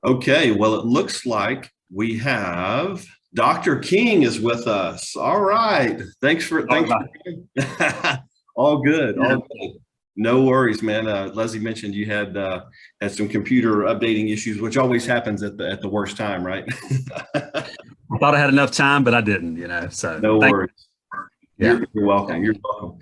Okay, well, it looks like we have Dr. King is with us. All right. Sorry Thanks about for all good, all good. No worries, man. Leslie mentioned you had some computer updating issues, which always happens at the worst time, right? I thought I had enough time, but I didn't. So No thank worries. you. You're welcome. You're welcome.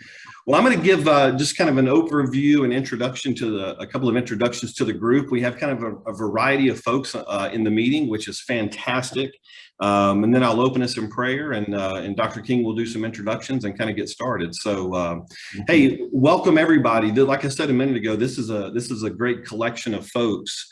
Well, I'm going to give just kind of an overview and introduction to a couple of introductions to the group. We have kind of a variety of folks in the meeting, which is fantastic. And then I'll open us in prayer, and Dr. King will do some introductions and kind of get started. So, hey, welcome everybody. Like I said a minute ago, this is a great collection of folks.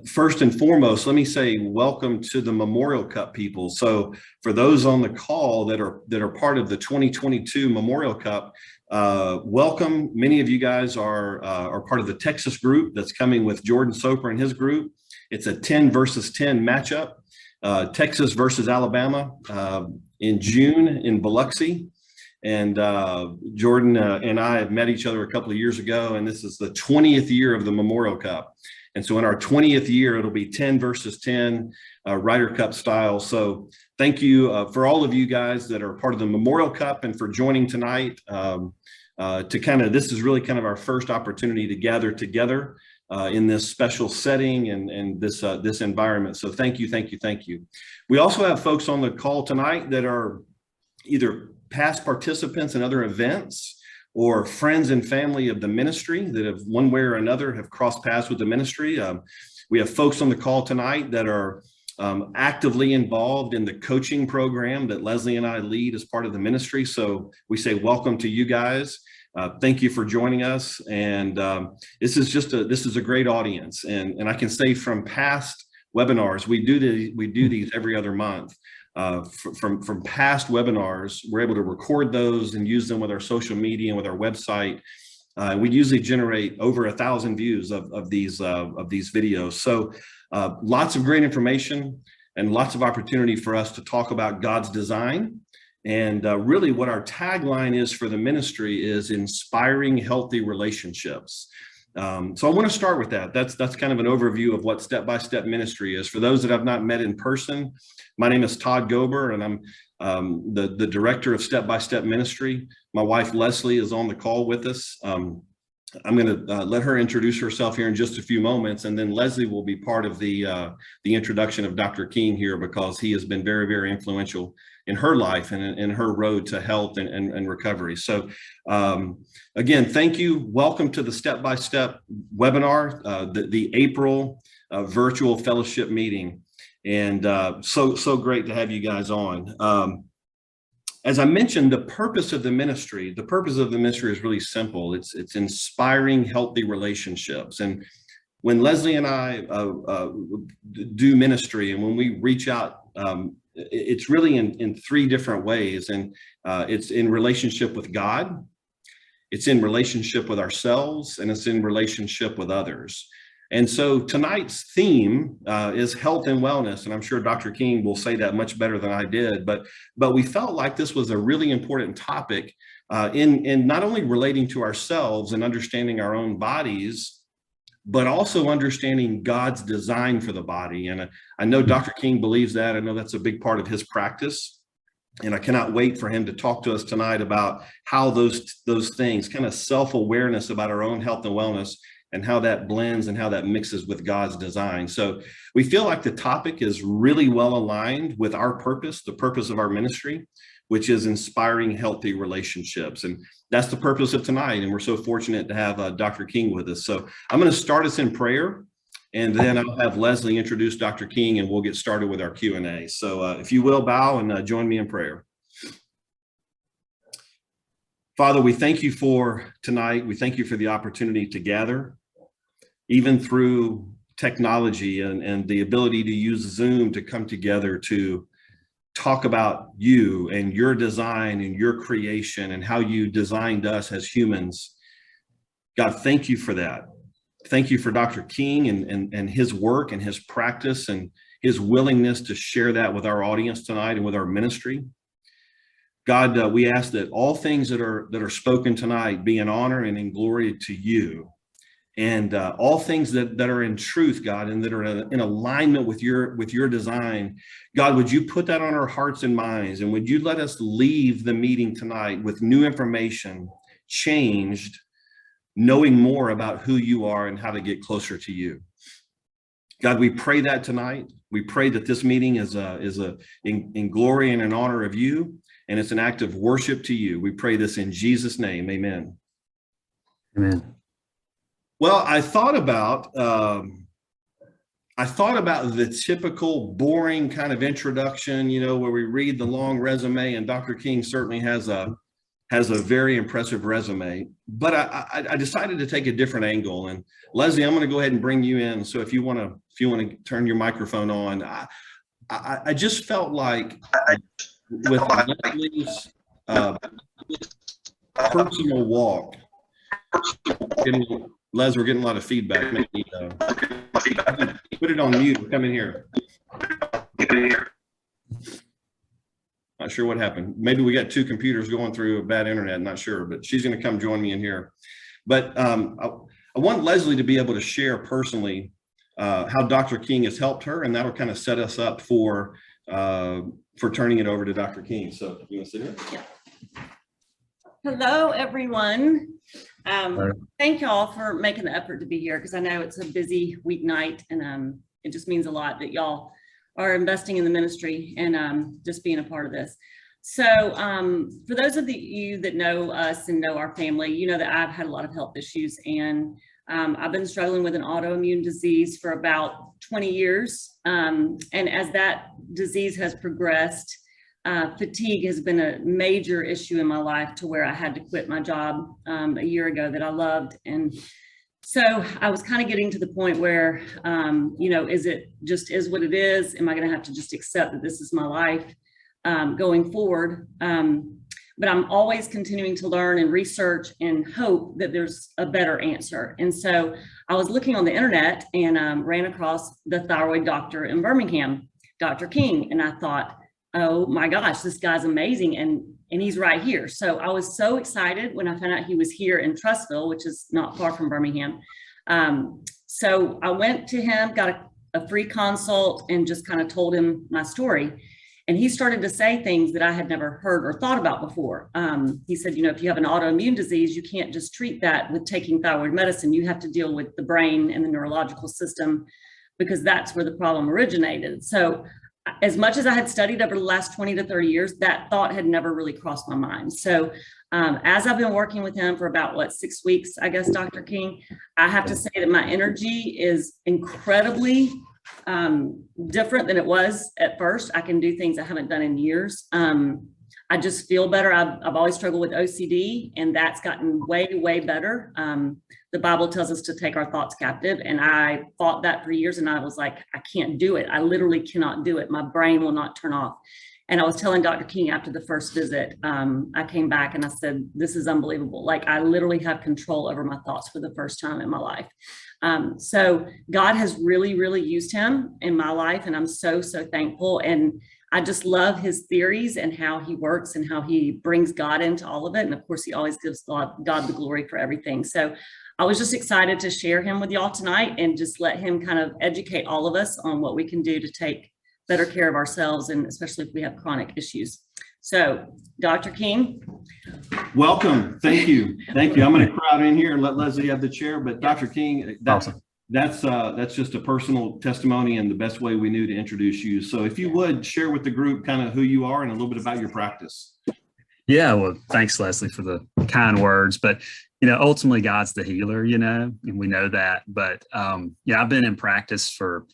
First and foremost, let me say welcome to the Memorial Cup people. So for those on the call that are part of the 2022 Memorial Cup, welcome. Many of you guys are part of the Texas group that's coming with Jordan Soper and his group. It's a 10 versus 10 matchup, Texas versus Alabama in June in Biloxi. And Jordan and I have met each other a couple of years ago, and this is the 20th year of the Memorial Cup. And so in our 20th year, it'll be 10 versus 10 Ryder Cup style. So thank you for all of you guys that are part of the Memorial Cup and for joining tonight this is really kind of our first opportunity to gather together in this special setting and this environment. So thank you, thank you, thank you. We also have folks on the call tonight that are either past participants in other events or friends and family of the ministry that have one way or another have crossed paths with the ministry. We have folks on the call tonight that are actively involved in the coaching program that Leslie and I lead as part of the ministry. So we say welcome to you guys. Thank you for joining us. And this is a great audience. And I can say from past webinars, we do these every other month. From past webinars, we're able to record those and use them with our social media and with our website. We usually generate over 1,000 views of these videos. So lots of great information and lots of opportunity for us to talk about God's design. And really what our tagline is for the ministry is inspiring healthy relationships. So I want to start with that. That's kind of an overview of what step-by-step ministry is. For those that I've not met in person, my name is Todd Gober, and I'm the director of Step-by-Step Ministry. My wife, Leslie, is on the call with us. I'm going to let her introduce herself here in just a few moments, and then Leslie will be part of the introduction of Dr. King here because he has been very, very influential in her life and in her road to health and recovery. So again, thank you. Welcome to the Step-by-Step webinar, the April virtual fellowship meeting. And so great to have you guys on. As I mentioned, the purpose of the ministry is really simple. It's inspiring healthy relationships. And when Leslie and I do ministry and when we reach out, it's really in three different ways. And it's in relationship with God, it's in relationship with ourselves, and it's in relationship with others. And so tonight's theme is health and wellness, and I'm sure Dr. King will say that much better than I did, but we felt like this was a really important topic in not only relating to ourselves and understanding our own bodies, but also understanding God's design for the body. And I know Dr. King believes that. I know that's a big part of his practice. And I cannot wait for him to talk to us tonight about how those things, kind of self-awareness about our own health and wellness, and how that blends and how that mixes with God's design. So we feel like the topic is really well aligned with our purpose, the purpose of our ministry, which is inspiring healthy relationships. And that's the purpose of tonight. And we're so fortunate to have Dr. King with us. So I'm going to start us in prayer, and then I'll have Leslie introduce Dr. King, and we'll get started with our Q&A. So if you will, bow and join me in prayer. Father, we thank you for tonight. We thank you for the opportunity to gather, even through technology and the ability to use Zoom to come together to talk about you and your design and your creation and how you designed us as humans. God, thank you for that. Thank you for Dr. King and his work and his practice and his willingness to share that with our audience tonight and with our ministry. God, we ask that all things that are spoken tonight be in honor and in glory to you. and all things that are in truth, God, and that are in alignment with your design. God, would you put that on our hearts and minds, and would you let us leave the meeting tonight with new information, changed, knowing more about who you are and how to get closer to you. God, we pray that tonight. We pray that this meeting is in glory and in honor of you, and it's an act of worship to you. We pray this in Jesus' name. Amen. Amen. Well, I thought about the typical boring kind of introduction, where we read the long resume, and Dr. King certainly has a very impressive resume, but I decided to take a different angle. And Leslie, I'm going to go ahead and bring you in. So if you want to turn your microphone on, I just felt like with Leslie's personal walk, Les, we're getting a lot of feedback. Maybe, put it on mute. Come in here. Not sure what happened. Maybe we got two computers going through a bad internet. Not sure, but she's going to come join me in here. But I want Leslie to be able to share personally how Dr. King has helped her, and that'll kind of set us up for turning it over to Dr. King. So you want to sit here? Yeah. Hello, everyone. Thank you all for making the effort to be here, because I know it's a busy weeknight, and it just means a lot that y'all are investing in the ministry and just being a part of this. So for those of you that know us and know our family, you know that I've had a lot of health issues, and I've been struggling with an autoimmune disease for about 20 years. And as that disease has progressed, fatigue has been a major issue in my life, to where I had to quit my job a year ago that I loved. And so I was kind of getting to the point where, is it just is what it is? Am I going to have to just accept that this is my life going forward? But I'm always continuing to learn and research and hope that there's a better answer. And so I was looking on the internet and ran across the thyroid doctor in Birmingham, Dr. King. And I thought, oh my gosh, this guy's amazing. And he's right here. So I was so excited when I found out he was here in Trussville, which is not far from Birmingham. So I went to him, got a free consult, and just kind of told him my story. And he started to say things that I had never heard or thought about before. He said, if you have an autoimmune disease, you can't just treat that with taking thyroid medicine. You have to deal with the brain and the neurological system, because that's where the problem originated. So as much as I had studied over the last 20 to 30 years, that thought had never really crossed my mind. So as I've been working with him for about 6 weeks, I guess, Dr. King, I have to say that my energy is incredibly different than it was at first. I can do things I haven't done in years. I just feel better. I've always struggled with OCD, and that's gotten way, way better. The Bible tells us to take our thoughts captive, and I fought that for years, and I was like, I can't do it. I literally cannot do it. My brain will not turn off. And I was telling Dr. King after the first visit, I came back and I said, this is unbelievable. Like, I literally have control over my thoughts for the first time in my life. So God has really, really used him in my life, and I'm so, so thankful. And I just love his theories and how he works and how he brings God into all of it. And of course, he always gives God the glory for everything. So I was just excited to share him with y'all tonight, and just let him kind of educate all of us on what we can do to take better care of ourselves, and especially if we have chronic issues. So, Dr. King. Welcome. Thank you. Thank you. I'm going to crowd in here and let Leslie have the chair, but Dr. King, Awesome. That's just a personal testimony, and the best way we knew to introduce you. So if you would share with the group kind of who you are and a little bit about your practice. Yeah, well, thanks, Leslie, for the kind words. But, ultimately God's the healer, and we know that. But I've been in practice for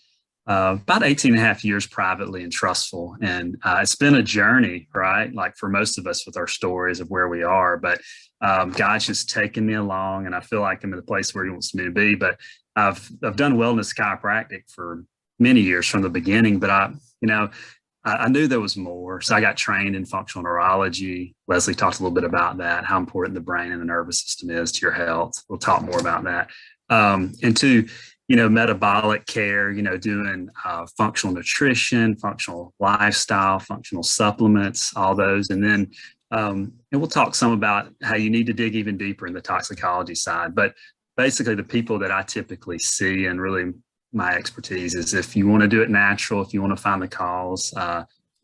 about 18 and a half years privately in Trussville. And it's been a journey, right? Like for most of us with our stories of where we are, but God's just taken me along, and I feel like I'm in the place where he wants me to be. But I've done wellness chiropractic for many years from the beginning, but I knew there was more. So I got trained in functional neurology. Leslie talked a little bit about that, how important the brain and the nervous system is to your health. We'll talk more about that. And to metabolic care, doing functional nutrition, functional lifestyle, functional supplements, all those. And then and we'll talk some about how you need to dig even deeper in the toxicology side. But basically the people that I typically see, and really my expertise is if you want to do it natural, if you want to find the cause,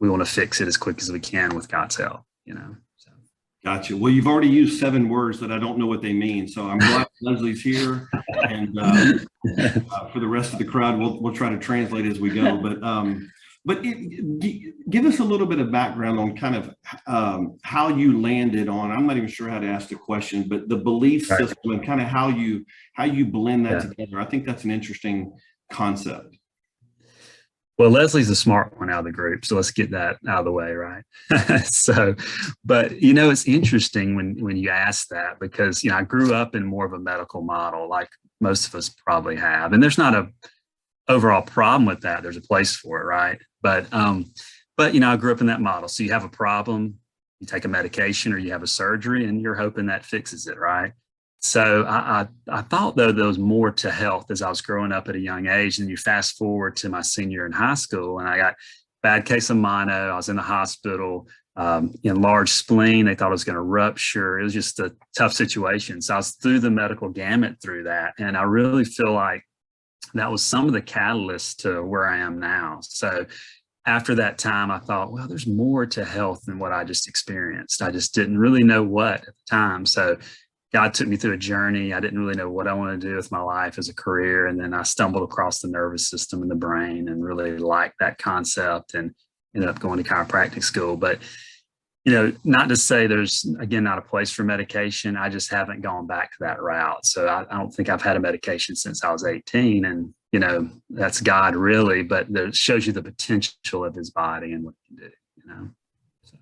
we want to fix it as quick as we can with God's help, you know. So. Gotcha. Well, you've already used 7 words that I don't know what they mean. So I'm glad Leslie's here. And for the rest of the crowd, we'll try to translate as we go. But give us a little bit of background on kind of how you landed on, I'm not even sure how to ask the question, but the belief system and kind of how you blend that together. I think that's an interesting concept. Well, Leslie's the smart one out of the group, so let's get that out of the way, right? So, but you know, it's interesting when you ask that, because, you know, I grew up in more of a medical model, like most of us probably have, and there's not a overall problem with that. There's a place for it, right? But you know, I grew up in that model. So you have a problem, you take a medication or you have a surgery, and you're hoping that fixes it, right? So I thought, though, there was more to health as I was growing up at a young age. And you fast forward to my senior year in high school, and I got bad case of mono. I was in the hospital, enlarged spleen. They thought I was going to rupture. It was just a tough situation. So I was through the medical gamut through that. And I really feel like that was some of the catalyst to where I am now. So after that time, I thought, well, there's more to health than what I just experienced. I just didn't really know what at the time. So God took me through a journey. I didn't really know what I wanted to do with my life as a career. And then I stumbled across the nervous system and the brain and really liked that concept and ended up going to chiropractic school. But, you know, not to say there's, again, not a place for medication. I just haven't gone back to that route. So I don't think I've had a medication since I was 18. And, you know, that's God really, but it shows you the potential of his body and what he can do, you know. So.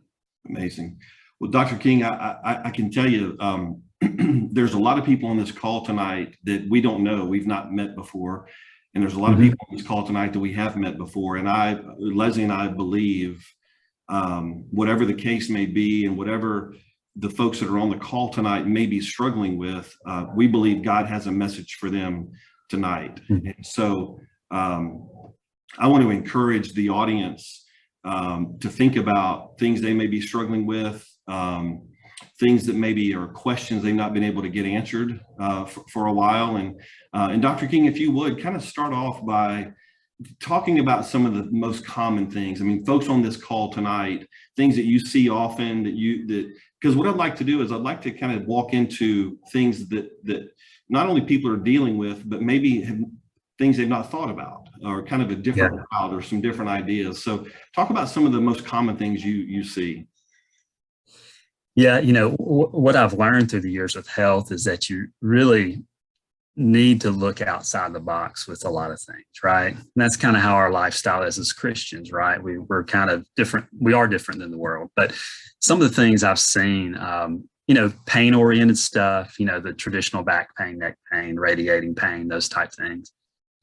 Amazing. Well, Dr. King, I can tell you, there's a lot of people on this call tonight that we don't know, we've not met before. And there's a lot of people on this call tonight that we have met before. And Leslie and I believe, whatever the case may be and whatever the folks that are on the call tonight may be struggling with, we believe God has a message for them tonight. And so I want to encourage the audience to think about things they may be struggling with, things that maybe are questions they've not been able to get answered for a while. And Dr. King, if you would kind of start off by talking about some of the most common things. I mean, folks on this call tonight, things that you see often because what I'd like to do is I'd like to kind of walk into things that not only people are dealing with, but maybe things they've not thought about, or kind of a different route or some different ideas. So talk about some of the most common things you see. Yeah, you know, what I've learned through the years with health is that you really need to look outside the box with a lot of things, right? And that's kind of how our lifestyle is as Christians, right? We're kind of different. We are different than the world. But some of the things I've seen, you know, pain-oriented stuff, you know, the traditional back pain, neck pain, radiating pain, those type things.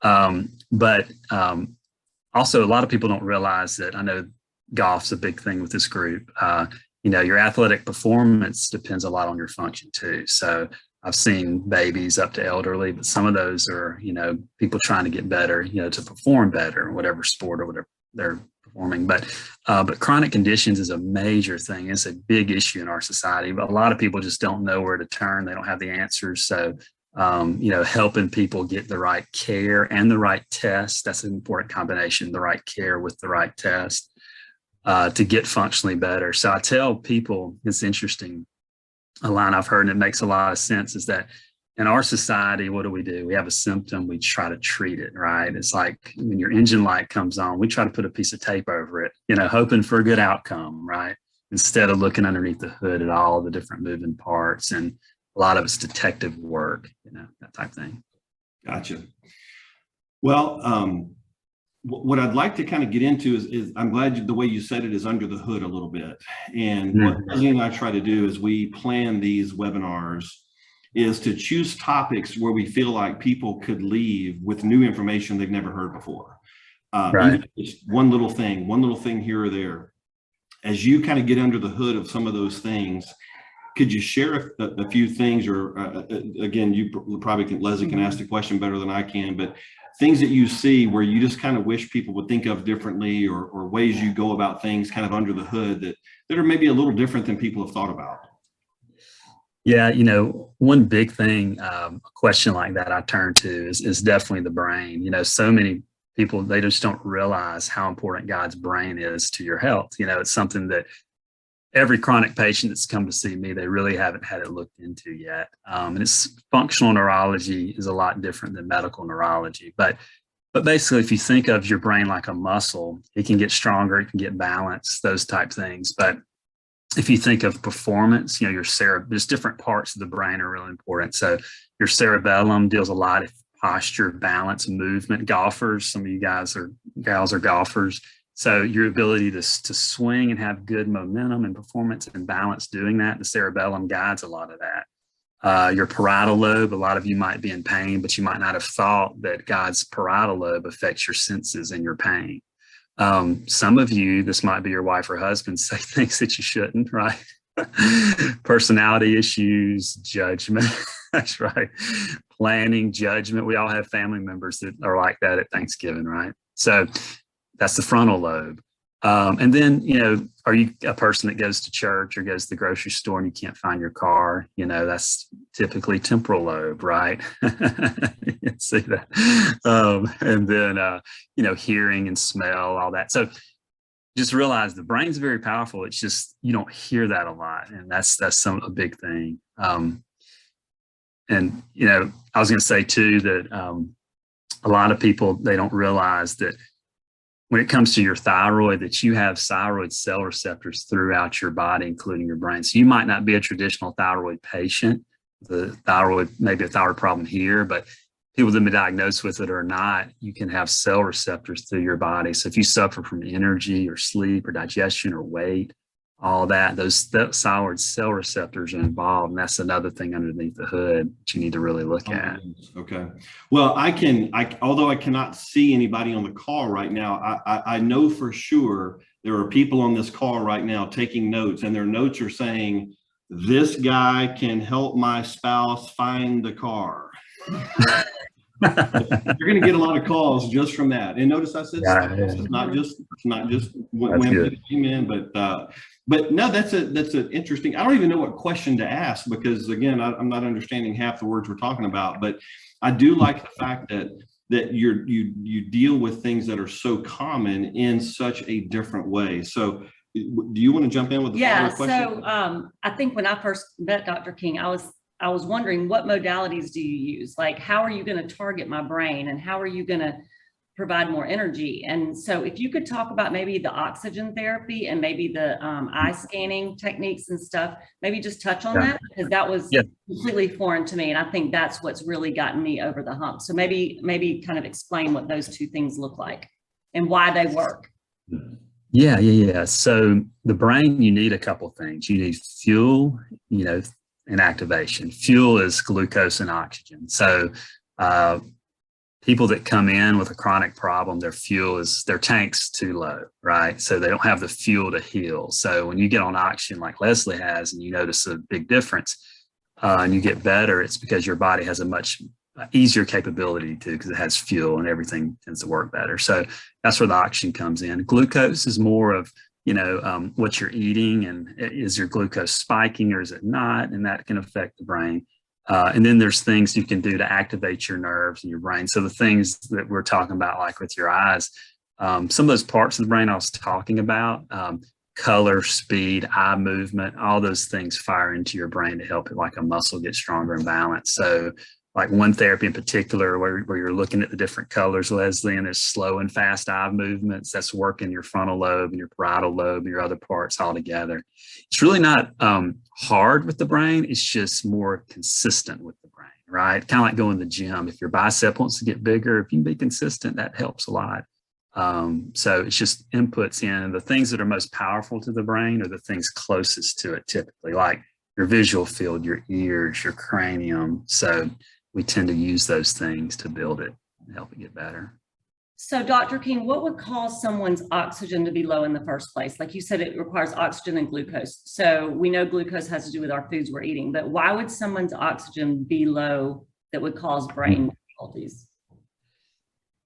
But also, a lot of people don't realize that, I know golf's a big thing with this group. You know, your athletic performance depends a lot on your function too. So I've seen babies up to elderly, but some of those are, you know, people trying to get better, you know, to perform better in whatever sport or whatever they're performing. But chronic conditions is a major thing. It's a big issue in our society, but a lot of people just don't know where to turn. They don't have the answers. So, you know, helping people get the right care and the right test, that's an important combination, the right care with the right test. To get functionally better. So I tell people, it's interesting, a line I've heard, and it makes a lot of sense, is that in our society, what do? We have a symptom, we try to treat it, right? It's like when your engine light comes on, we try to put a piece of tape over it, you know, hoping for a good outcome, right? Instead of looking underneath the hood at all the different moving parts. And a lot of it's detective work, you know, that type of thing. Gotcha. Well, what I'd like to kind of get into is I'm glad the way you said it is under the hood a little bit. And what Leslie and I try to do as we plan these webinars is to choose topics where we feel like people could leave with new information they've never heard before. Right. Just one little thing here or there. As you kind of get under the hood of some of those things, could you share a few things, or again, you probably can, Leslie can ask the question better than I can, but things that you see where you just kind of wish people would think of differently, or ways you go about things kind of under the hood that are maybe a little different than people have thought about? Yeah, you know, one big thing, a question like that I turn to is definitely the brain. You know, so many people, they just don't realize how important God's brain is to your health. You know, it's something that every chronic patient that's come to see me, they really haven't had it looked into yet. And it's functional neurology is a lot different than medical neurology. But basically, if you think of your brain like a muscle, it can get stronger, it can get balanced, those type things. But if you think of performance, you know, there's different parts of the brain are really important. So your cerebellum deals a lot of posture, balance, movement. Golfers, some of you guys or gals are golfers. So your ability to swing and have good momentum and performance and balance doing that, the cerebellum guides a lot of that. Your parietal lobe, a lot of you might be in pain, but you might not have thought that God's parietal lobe affects your senses and your pain. Some of you, this might be your wife or husband, say things that you shouldn't, right? Personality issues, judgment. That's right. Planning, judgment. We all have family members that are like that at Thanksgiving, right? So that's the frontal lobe. And then, you know, are you a person that goes to church or goes to the grocery store and you can't find your car? You know, that's typically temporal lobe, right? You see that. And then, you know, hearing and smell, all that. So just realize the brain's very powerful. It's just, you don't hear that a lot. And that's a big thing. And, you know, I was going to say too, that a lot of people, they don't realize that when it comes to your thyroid, that you have thyroid cell receptors throughout your body, including your brain. So you might not be a traditional thyroid patient, maybe a thyroid problem here, but people that have been diagnosed with it or not, you can have cell receptors through your body. So if you suffer from energy or sleep or digestion or weight, all that, those thyroid cell receptors are involved. And that's another thing underneath the hood that you need to really look at. Okay. Well, although I cannot see anybody on the call right now, I know for sure there are people on this call right now taking notes, and their notes are saying, this guy can help my spouse find the car. You're going to get a lot of calls just from that. And notice I said, it's not just women that came in, but no, that's an interesting, I don't even know what question to ask, because again, I'm not understanding half the words we're talking about, but I do like the fact that you deal with things that are so common in such a different way. So do you want to jump in with the follow-up question? So I think when I first met Dr. King, I was wondering, what modalities do you use? Like, how are you going to target my brain, and how are you going to provide more energy? And so if you could talk about maybe the oxygen therapy and maybe the eye scanning techniques and stuff, maybe just touch on that, because that was completely foreign to me. And I think that's what's really gotten me over the hump. So maybe kind of explain what those two things look like and why they work. Yeah. So the brain, you need a couple things. You need fuel, you know, and activation. Fuel is glucose and oxygen. So people that come in with a chronic problem, their tank's too low, right? So they don't have the fuel to heal. So when you get on oxygen like Leslie has, and you notice a big difference and you get better, it's because your body has a much easier capability to, because it has fuel and everything tends to work better. So that's where the oxygen comes in. Glucose is more of, you know, what you're eating, and is your glucose spiking or is it not? And that can affect the brain. And then there's things you can do to activate your nerves and your brain. So the things that we're talking about, like with your eyes, some of those parts of the brain I was talking about, color, speed, eye movement, all those things fire into your brain to help it, like a muscle, get stronger and balanced. So like one therapy in particular where you're looking at the different colors, Leslie, and there's slow and fast eye movements, that's working your frontal lobe and your parietal lobe and your other parts all together. It's really not hard with the brain. It's just more consistent with the brain, right? Kind of like going to the gym. If your bicep wants to get bigger, if you can be consistent, that helps a lot. So it's just inputs in, and the things that are most powerful to the brain are the things closest to it typically, like your visual field, your ears, your cranium. So we tend to use those things to build it and help it get better. So Dr. King, what would cause someone's oxygen to be low in the first place? Like you said, it requires oxygen and glucose. So we know glucose has to do with our foods we're eating, but why would someone's oxygen be low that would cause brain difficulties?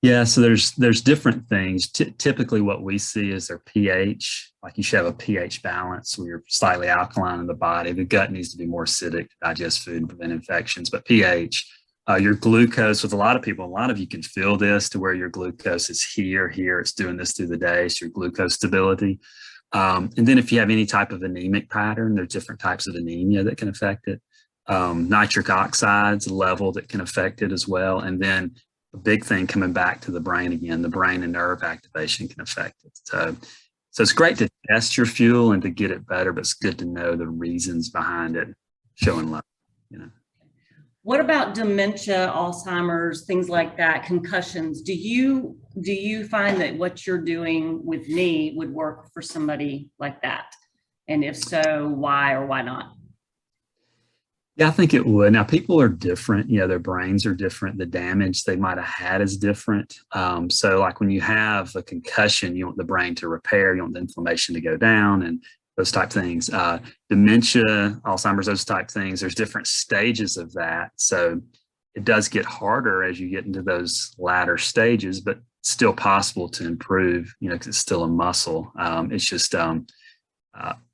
Yeah, so there's different things. Typically, what we see is their pH. Like you should have a pH balance where you're slightly alkaline in the body. The gut needs to be more acidic to digest food and prevent infections. But pH, your glucose, with a lot of people, a lot of you can feel this to where your glucose is here. It's doing this through the day. So your glucose stability. And then if you have any type of anemic pattern, there's different types of anemia that can affect it. Nitric oxide's a level that can affect it as well. And then a big thing coming back to the brain again, the brain and nerve activation can affect it. So it's great to test your fuel and to get it better, but it's good to know the reasons behind it showing low, What about dementia, Alzheimer's, things like that, concussions? Do you find that what you're doing with me would work for somebody like that? And if so, why or why not? Yeah, I think it would. Now, people are different. Their brains are different. The damage they might have had is different. So like when you have a concussion, you want the brain to repair, you want the inflammation to go down and those type things. Dementia, Alzheimer's, those type things, there's different stages of that. So it does get harder as you get into those latter stages, but still possible to improve, because it's still a muscle. It's just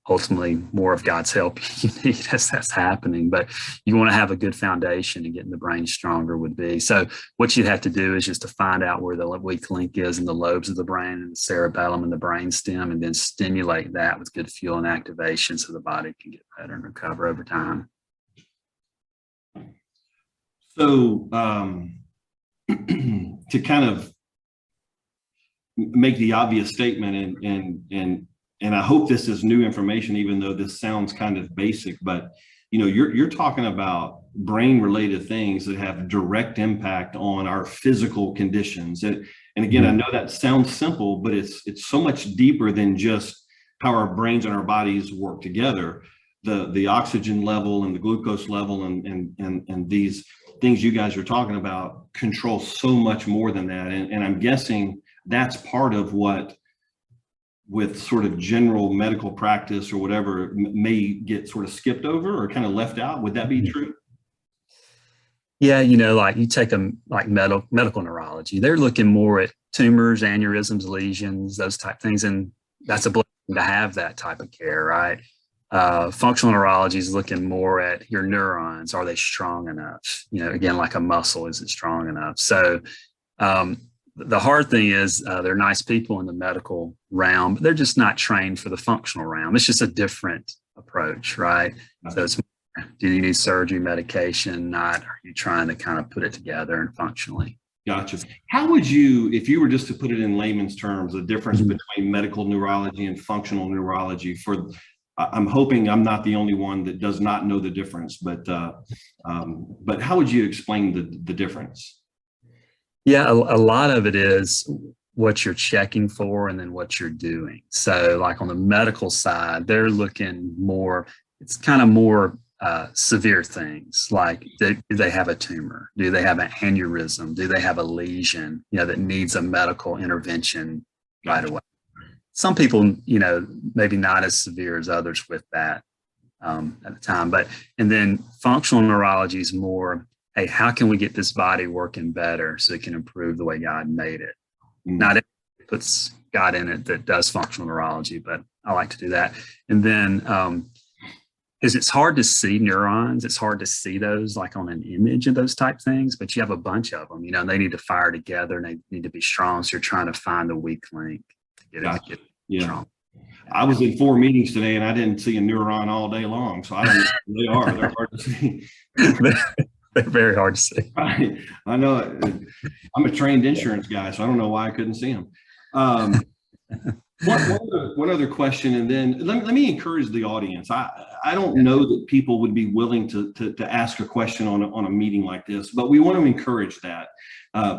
ultimately more of God's help you need as that's happening, but you want to have a good foundation, and getting the brain stronger would be. So what you have to do is just to find out where the weak link is in the lobes of the brain and the cerebellum and the brain stem, and then stimulate that with good fuel and activation so the body can get better and recover over time. So to kind of make the obvious statement, and I hope this is new information, even though this sounds kind of basic, but you're talking about brain related things that have direct impact on our physical conditions. And again, I know that sounds simple, but it's so much deeper than just how our brains and our bodies work together. The oxygen level and the glucose level and these things you guys are talking about control so much more than that. And I'm guessing that's part of what, with sort of general medical practice or whatever, may get sort of skipped over or kind of left out. Would that be true? Yeah, like you take like medical neurology, they're looking more at tumors, aneurysms, lesions, those type things. And that's a blessing to have that type of care, right? Functional neurology is looking more at your neurons. Are they strong enough? Again, like a muscle, is it strong enough? So, the hard thing is they're nice people in the medical realm, but they're just not trained for the functional realm. It's just a different approach, right? So it's, do you need surgery, medication? Not, are you trying to kind of put it together and functionally? Gotcha. How would you, if you were just to put it in layman's terms, the difference between medical neurology and functional neurology? I'm hoping I'm not the only one that does not know the difference, but how would you explain the difference? Yeah, a lot of it is what you're checking for and then what you're doing. So like on the medical side, they're looking more, it's kind of more severe things like, do they have a tumor? Do they have an aneurysm? Do they have a lesion, that needs a medical intervention right away? Some people, maybe not as severe as others with that at the time. And then functional neurology is more, hey, how can we get this body working better so it can improve the way God made it? Not everybody puts God in it that does functional neurology, but I like to do that. And then, because it's hard to see neurons, it's hard to see those like on an image of those type things, but you have a bunch of them, and they need to fire together and they need to be strong. So you're trying to find the weak link to get it strong. I was in 4 meetings today and I didn't see a neuron all day long. So I don't know who they are. They're hard to see. They're very hard to see. I know. I'm a trained insurance guy, so I don't know why I couldn't see them. One other question, and then let me encourage the audience. I don't know that people would be willing to ask a question on a meeting like this, but we want to encourage that.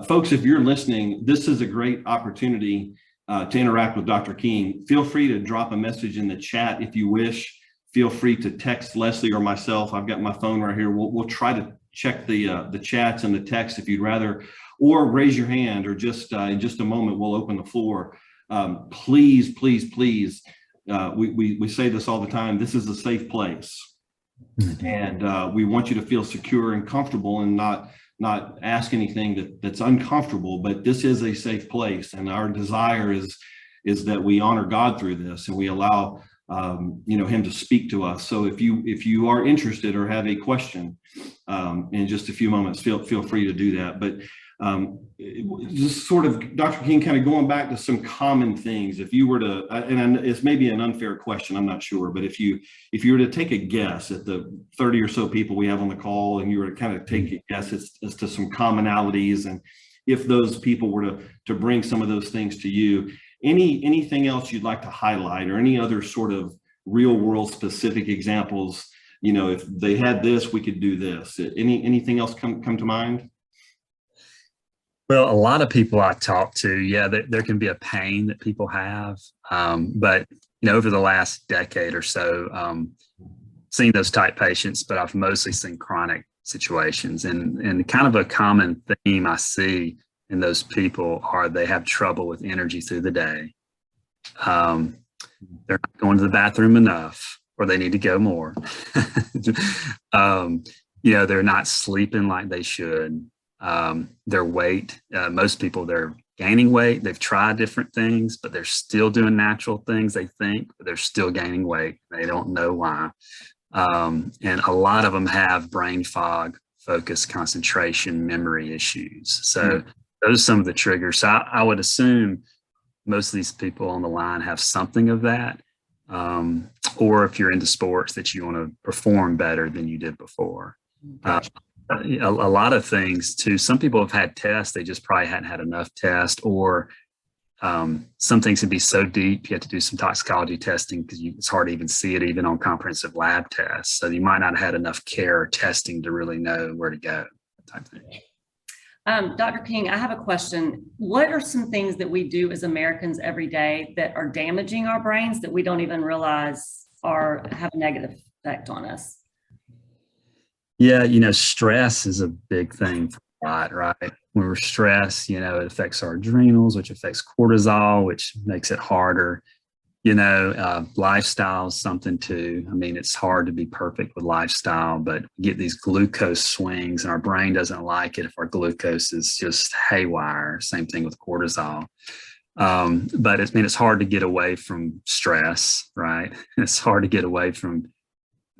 Folks, if you're listening, this is a great opportunity to interact with Dr. King. Feel free to drop a message in the chat if you wish. Feel free to text Leslie or myself. I've got my phone right here. We'll try to check the chats and the text if you'd rather, or raise your hand, or just in just a moment we'll open the floor. Please, please, please. We say this all the time. This is a safe place, and we want you to feel secure and comfortable, and not not ask anything that's uncomfortable, but this is a safe place. And our desire is that we honor God through this, and we allow him to speak to us. So if you are interested or have a question, in just a few moments, feel free to do that. But just sort of, Dr. King, kind of going back to some common things, if you were to, and it's maybe an unfair question, I'm not sure, but if you were to take a guess at the 30 or so people we have on the call, and you were to kind of take a guess as to some commonalities, and if those people were to bring some of those things to you, anything else you'd like to highlight, or any other sort of real world specific examples, if they had this, we could do this. Anything else come to mind? Well, a lot of people I talk to, there can be a pain that people have. But, over the last decade or so, seen those type patients, but I've mostly seen chronic situations. And kind of a common theme I see in those people are they have trouble with energy through the day. They're not going to the bathroom enough, or they need to go more. They're not sleeping like they should. Their weight, most people, they're gaining weight. They've tried different things, but they're still doing natural things, they think, but they're still gaining weight. They don't know why. And a lot of them have brain fog, focus, concentration, memory issues. So those are some of the triggers. So I would assume most of these people on the line have something of that. Or if you're into sports, that you want to perform better than you did before. A lot of things too. Some people have had tests, they just probably hadn't had enough tests, or some things can be so deep you have to do some toxicology testing because it's hard to even see it even on comprehensive lab tests. So you might not have had enough care or testing to really know where to go, type thing. Dr. King, I have a question. What are some things that we do as Americans every day that are damaging our brains that we don't even realize have a negative effect on us? Yeah, stress is a big thing for a lot, right? When we're stressed, it affects our adrenals, which affects cortisol, which makes it harder. Lifestyle is something too. I mean, it's hard to be perfect with lifestyle, but we get these glucose swings, and our brain doesn't like it if our glucose is just haywire. Same thing with cortisol. But it's hard to get away from stress, right? It's hard to get away from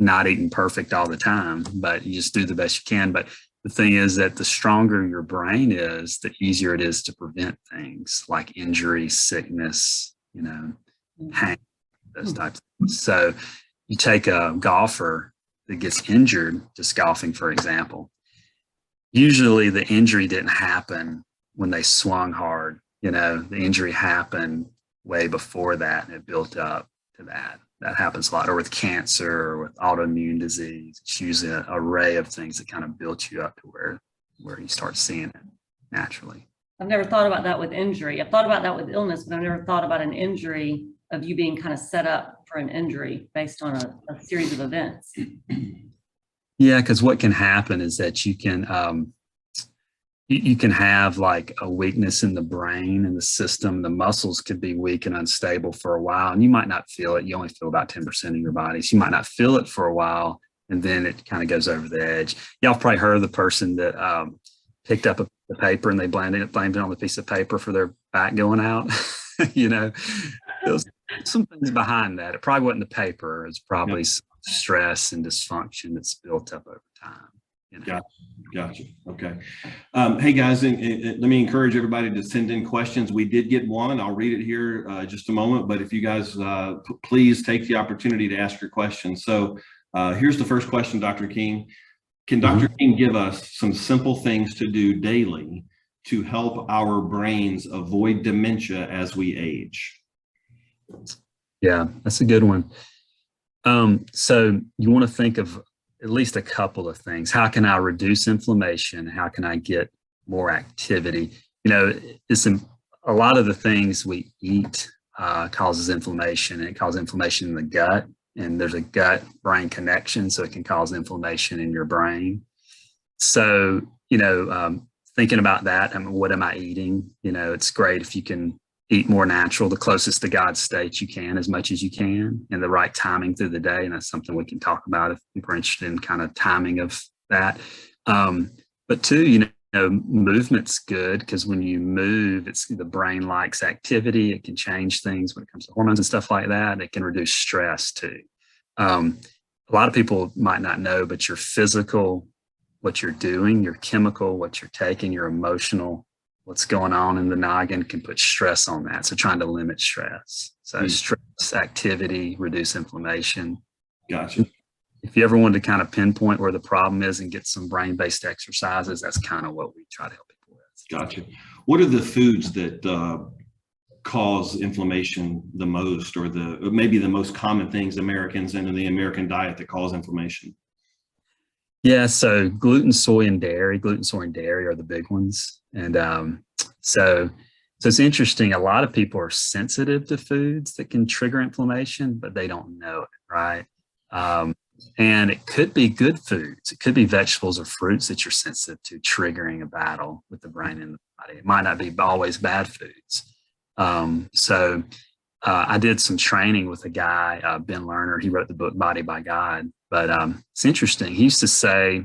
not eating perfect all the time, but you just do the best you can. But the thing is that the stronger your brain is, the easier it is to prevent things like injury, sickness, pain, those types of things. So you take a golfer that gets injured, just golfing, for example. Usually the injury didn't happen when they swung hard. The injury happened way before that, and it built up to that. That happens a lot, or with cancer or with autoimmune disease. It's usually an array of things that kind of built you up to where you start seeing it naturally. I've never thought about that with injury. I've thought about that with illness, but I've never thought about an injury of you being kind of set up for an injury based on a series of events. Yeah, because what can happen is that you can have like a weakness in the brain and the system. The muscles could be weak and unstable for a while, and you might not feel it. You only feel about 10% of your body. So you might not feel it for a while, and then it kind of goes over the edge. Y'all probably heard of the person that picked up the paper and they blamed it on the piece of paper for their back going out. There's some things behind that. It probably wasn't the paper. It's probably some stress and dysfunction that's built up over time. Gotcha. Okay. Hey guys, and let me encourage everybody to send in questions. We did get one. I'll read it here just a moment, but if you guys please take the opportunity to ask your questions. So here's the first question, Dr. King. Can Dr. King give us some simple things to do daily to help our brains avoid dementia as we age? Yeah, that's a good one. So you want to think of at least a couple of things. How can I reduce inflammation? How can I get more activity? It's a lot of the things we eat causes inflammation, and it causes inflammation in the gut. And there's a gut-brain connection, so it can cause inflammation in your brain. So, thinking about that, what am I eating? It's great if you can eat more natural, the closest to God's state you can, as much as you can, and the right timing through the day. And that's something we can talk about if we're interested in kind of timing of that. But two, you know, movement's good because when you move, it's the brain likes activity. It can change things when it comes to hormones and stuff like that. It can reduce stress too. A lot of people might not know, but your physical, what you're doing, your chemical, what you're taking, your emotional, what's going on in the noggin can put stress on that. So trying to limit stress. So stress, activity, reduce inflammation. Gotcha. If you ever wanted to kind of pinpoint where the problem is and get some brain-based exercises, that's kind of what we try to help people with. Gotcha. What are the foods that cause inflammation the most, or maybe the most common things Americans into the American diet that cause inflammation? Yeah, so gluten, soy, and dairy. Gluten, soy, and dairy are the big ones. And so it's interesting. A lot of people are sensitive to foods that can trigger inflammation, but they don't know it, right? And it could be good foods. It could be vegetables or fruits that you're sensitive to triggering a battle with the brain and the body. It might not be always bad foods. I did some training with a guy, Ben Lerner. He wrote the book Body by God. But it's interesting. He used to say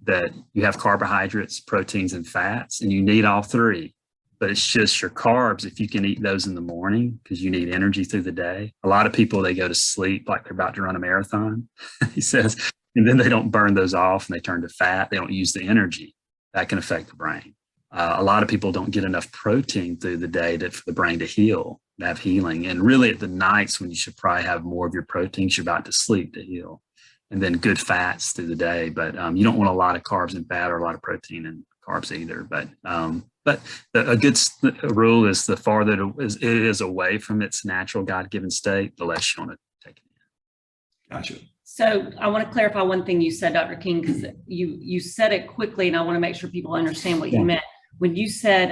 that you have carbohydrates, proteins, and fats, and you need all three. But it's just your carbs, if you can eat those in the morning, because you need energy through the day. A lot of people, they go to sleep like they're about to run a marathon, he says, and then they don't burn those off and they turn to fat. They don't use the energy. That can affect the brain. A lot of people don't get enough protein through the day for the brain to heal, to have healing. And really at the nights when you should probably have more of your proteins, you're about to sleep to heal. And then good fats through the day. But you don't want a lot of carbs and fat or a lot of protein and carbs either. But a good rule is the farther it is away from its natural God-given state, the less you want to take it in. Gotcha. So I want to clarify one thing you said, Dr. King, because you said it quickly, and I want to make sure people understand what you meant. When you said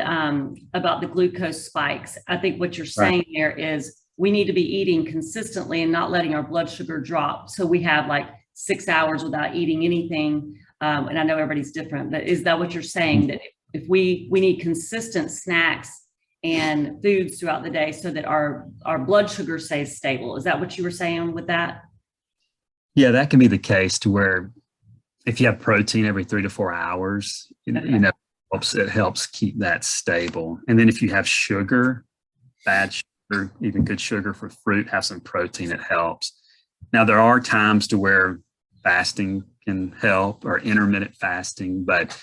about the glucose spikes, I think what you're saying there is we need to be eating consistently and not letting our blood sugar drop. So we have like 6 hours without eating anything. And I know everybody's different, but is that what you're saying? That if we need consistent snacks and foods throughout the day so that our blood sugar stays stable? Is that what you were saying with that? Yeah, that can be the case, to where if you have protein every 3 to 4 hours, it helps keep that stable. And then if you have sugar, bad sugar, even good sugar for fruit, have some protein, it helps. Now, there are times to where fasting can help, or intermittent fasting, but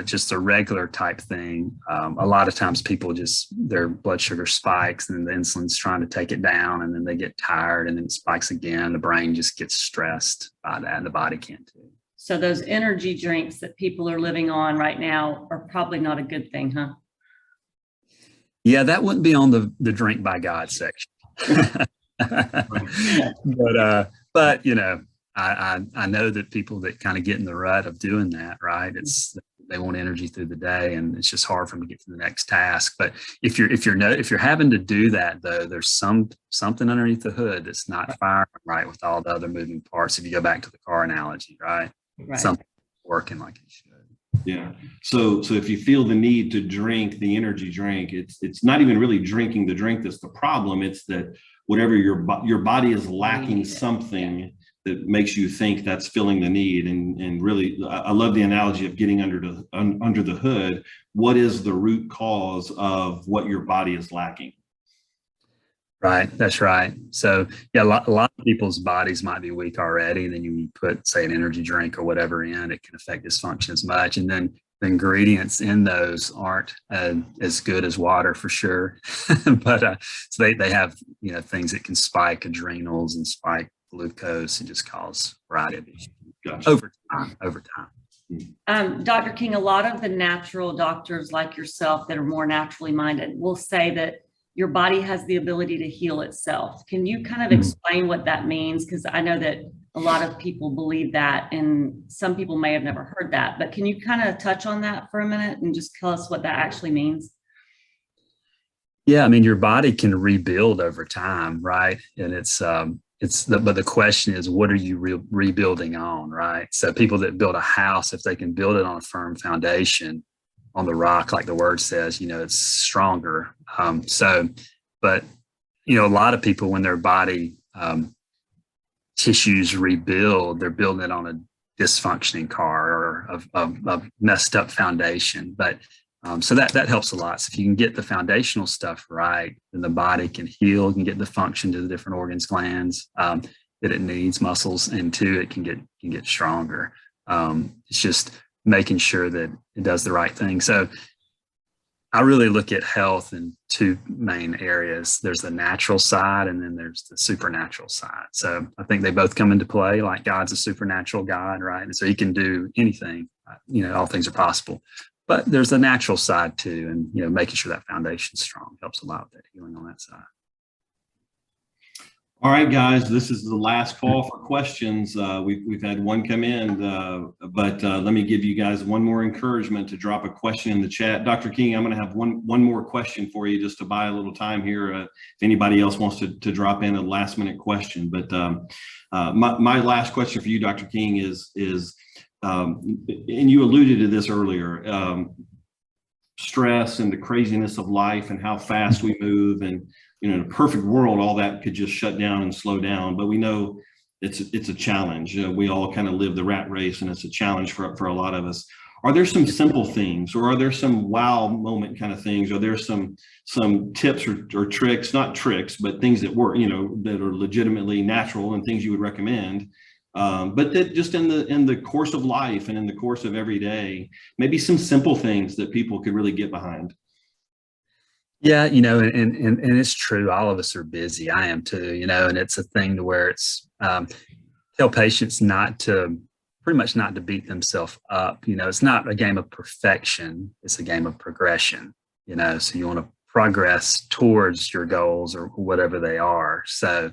just a regular type thing. A lot of times people their blood sugar spikes and the insulin's trying to take it down, and then they get tired and then it spikes again. The brain just gets stressed by that, and the body can too. So those energy drinks that people are living on right now are probably not a good thing, huh? Yeah, that wouldn't be on the drink by God section. But I know that people that kind of get in the rut of doing that, right? They want energy through the day, and it's just hard for them to get to the next task. But if you're having to do that, though, there's something underneath the hood that's not firing right with all the other moving parts. If you go back to the car analogy, right? Something working like it should. Yeah. So if you feel the need to drink the energy drink, it's not even really drinking the drink that's the problem. It's that whatever your body is lacking something that makes you think that's filling the need. And really, I love the analogy of getting under the hood. What is the root cause of what your body is lacking? Right. That's right. So yeah, a lot of people's bodies might be weak already. And then you put, say, an energy drink or whatever in, it can affect dysfunction as much. And then the ingredients in those aren't as good as water, for sure. But so they have, things that can spike adrenals and spike glucose and just cause a variety of issues. Gotcha. over time. Dr. King, a lot of the natural doctors like yourself that are more naturally minded will say that your body has the ability to heal itself. Can you kind of explain what that means? Because I know that a lot of people believe that, and some people may have never heard that, but can you kind of touch on that for a minute and just tell us what that actually means? Yeah, I mean, your body can rebuild over time, right? And but the question is, what are you rebuilding on, right? So people that build a house, if they can build it on a firm foundation, on the rock, like the word says, it's stronger. But a lot of people, when their body tissues rebuild, they're building it on a dysfunctioning car or a messed up foundation. But so that helps a lot. So if you can get the foundational stuff right, then the body can heal, can get the function to the different organs, glands that it needs, muscles, and two, it can get stronger. It's just making sure that it does the right thing. So I really look at health in two main areas. There's the natural side, and then there's the supernatural side. So I think they both come into play. Like God's a supernatural God, right? And so he can do anything. All things are possible. But there's the natural side too, and making sure that foundation's strong helps a lot with that healing on that side. All right, guys, this is the last call for questions. We've had one come in, but let me give you guys one more encouragement to drop a question in the chat. Dr. King, I'm going to have one more question for you just to buy a little time here. If anybody else wants to drop in a last minute question, but my last question for you, Dr. King, is and you alluded to this earlier, stress and the craziness of life and how fast we move, and in a perfect world, all that could just shut down and slow down. But we know it's a challenge. We all kind of live the rat race, and it's a challenge for a lot of us. Are there some simple things, or are there some wow moment kind of things? Are there some tips or tricks, not tricks, but things that work, that are legitimately natural and things you would recommend? But that just in the course of life and in the course of every day, maybe some simple things that people could really get behind. Yeah, and it's true. All of us are busy. I am too, and it's a thing to where it's tell patients pretty much not to beat themselves up. It's not a game of perfection. It's a game of progression, so you want to progress towards your goals or whatever they are. So,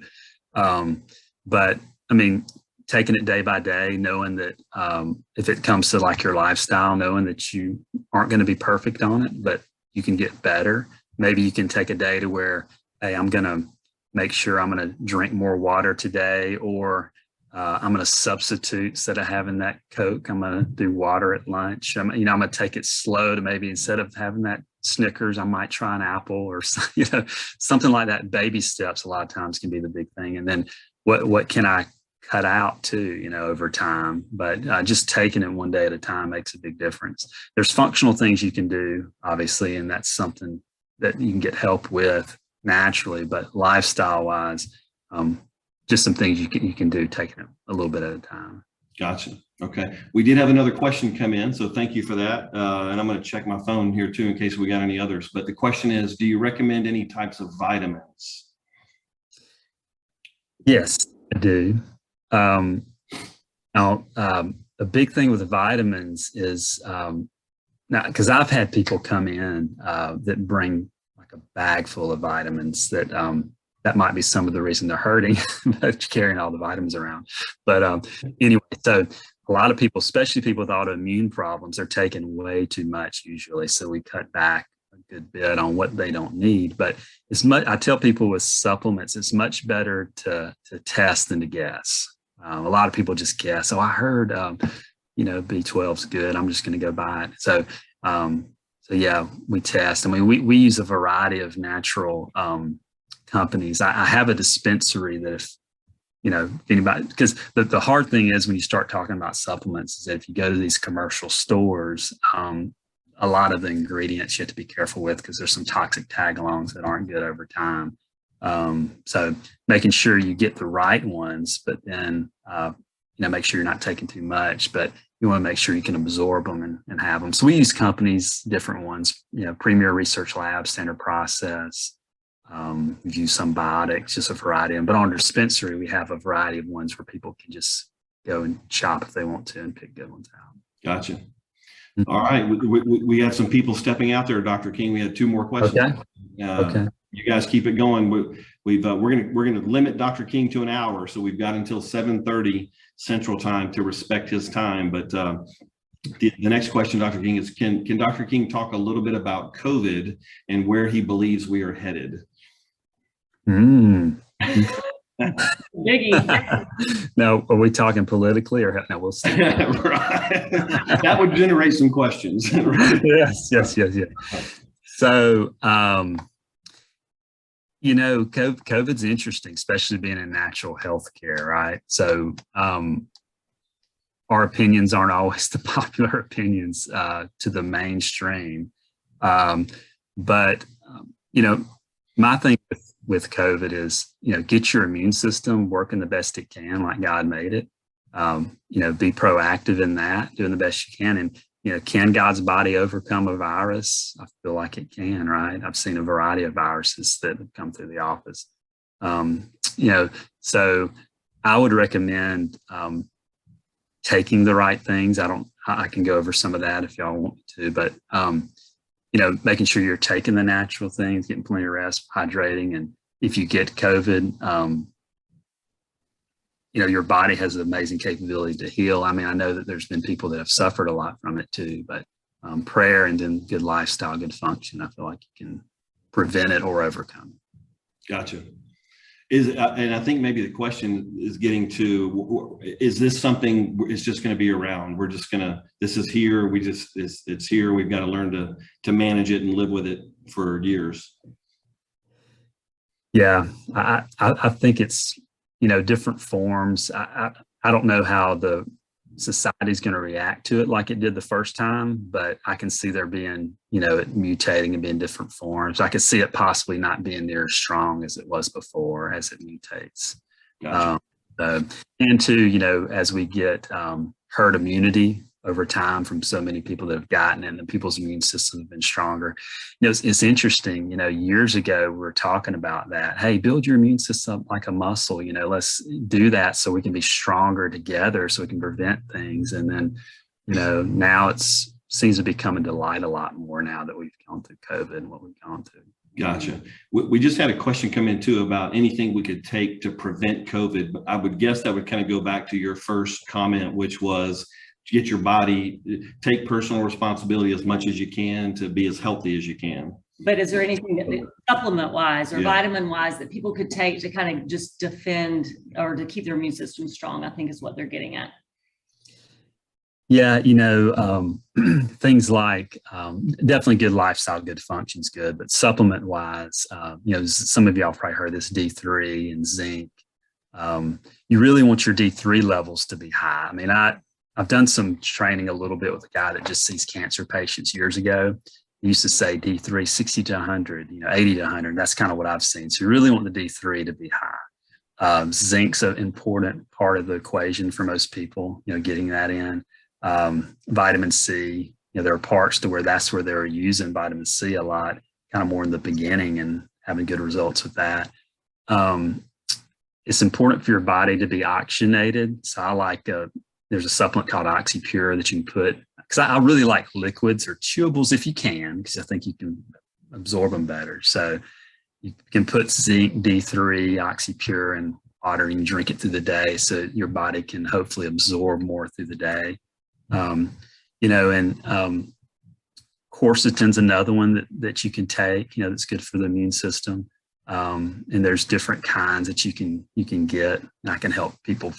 but I mean, taking it day by day, knowing that if it comes to like your lifestyle, knowing that you aren't going to be perfect on it, but you can get better. Maybe you can take a day to where, hey, I'm going to make sure I'm going to drink more water today, or I'm going to substitute instead of having that Coke, I'm going to do water at lunch. I'm going to take it slow to maybe instead of having that Snickers, I might try an apple or something like that. Baby steps a lot of times can be the big thing. And then what can I cut out too, over time, but just taking it one day at a time makes a big difference. There's functional things you can do, obviously, and that's something that you can get help with naturally, but lifestyle wise, just some things you can do, taking it a little bit at a time. Gotcha. Okay. We did have another question come in, so thank you for that. And I'm going to check my phone here too, in case we got any others, but the question is, do you recommend any types of vitamins? Yes, I do. Now, a big thing with the vitamins is now, because I've had people come in that bring like a bag full of vitamins that might be some of the reason they're hurting, carrying all the vitamins around. But anyway, so a lot of people, especially people with autoimmune problems, are taking way too much usually. So we cut back a good bit on what they don't need. But I tell people with supplements, it's much better to test than to guess. A lot of people just guess. Oh, I heard, B12 is good. I'm just going to go buy it. So yeah, we test. I mean, we use a variety of natural companies. I have a dispensary that if anybody, because the hard thing is when you start talking about supplements is that if you go to these commercial stores, a lot of the ingredients you have to be careful with because there's some toxic tag-alongs that aren't good over time. So making sure you get the right ones, but then, make sure you're not taking too much, but you want to make sure you can absorb them and have them. So we use companies, different ones, Premier Research Labs, Standard Process. We've used some biotics, just a variety of them. But on our dispensary, we have a variety of ones where people can just go and shop if they want to and pick good ones out. Gotcha. All right. We have some people stepping out there, Dr. King. We had two more questions. Okay. You guys keep it going. We're gonna limit Dr. King to an hour, so we've got until 7:30 Central Time to respect his time. But the next question, Dr. King, is can Dr. King talk a little bit about COVID and where he believes we are headed? Now, are we talking politically or no? We'll see. Right. That would generate some questions. Right? Yes. So, COVID's interesting, especially being in natural healthcare, right? So, our opinions aren't always the popular opinions to the mainstream. But my thing with COVID is, get your immune system working the best it can, like God made it. Be proactive in that, doing the best you can. And, can God's body overcome a virus? I feel like it can, right? I've seen a variety of viruses that have come through the office. So I would recommend taking the right things. I can go over some of that if y'all want me to, but, making sure you're taking the natural things, getting plenty of rest, hydrating. And if you get COVID, your body has an amazing capability to heal. I mean, I know that there's been people that have suffered a lot from it too, but prayer and then good lifestyle, good function, I feel like you can prevent it or overcome it. Gotcha. And I think maybe the question is getting to, is this something is just going to be around? We're just going to, this is here. It's here. We've got to learn to manage it and live with it for years. Yeah, I think it's, different forms. I don't know how the society is going to react to it like it did the first time, but I can see there being, it mutating and being different forms. I could see it possibly not being near as strong as it was before as it mutates. Gotcha. And two, as we get herd immunity over time from so many people that have gotten it, and people's immune systems have been stronger. It's interesting, years ago, we were talking about that. Hey, build your immune system like a muscle, let's do that so we can be stronger together so we can prevent things. And then, now seems to be coming to light a lot more now that we've gone through COVID and what we've gone through. Gotcha. We just had a question come in too about anything we could take to prevent COVID, but I would guess that would kind of go back to your first comment, which was, get your body, take personal responsibility as much as you can to be as healthy as you can. But is there anything that supplement wise or vitamin wise that people could take to kind of just defend or to keep their immune system strong? I think is what they're getting at. Yeah, things like definitely good lifestyle, good function's good, but supplement wise, some of y'all probably heard this D3 and zinc. You really want your D3 levels to be high. I mean, I've done some training a little bit with a guy that just sees cancer patients years ago. He used to say D3 60 to 100, 80 to 100. That's kind of what I've seen. So you really want the D3 to be high. Zinc's an important part of the equation for most people, getting that in. Vitamin C, there are parts to where that's where they're using vitamin C a lot, kind of more in the beginning and having good results with that. It's important for your body to be oxygenated. So I like there's a supplement called OxyPure that you can put, because I really like liquids or chewables if you can, because I think you can absorb them better. So you can put zinc, D3, OxyPure, and water, and you drink it through the day so your body can hopefully absorb more through the day. Quercetin's another one that you can take, that's good for the immune system. And there's different kinds that you can get. And I can help people,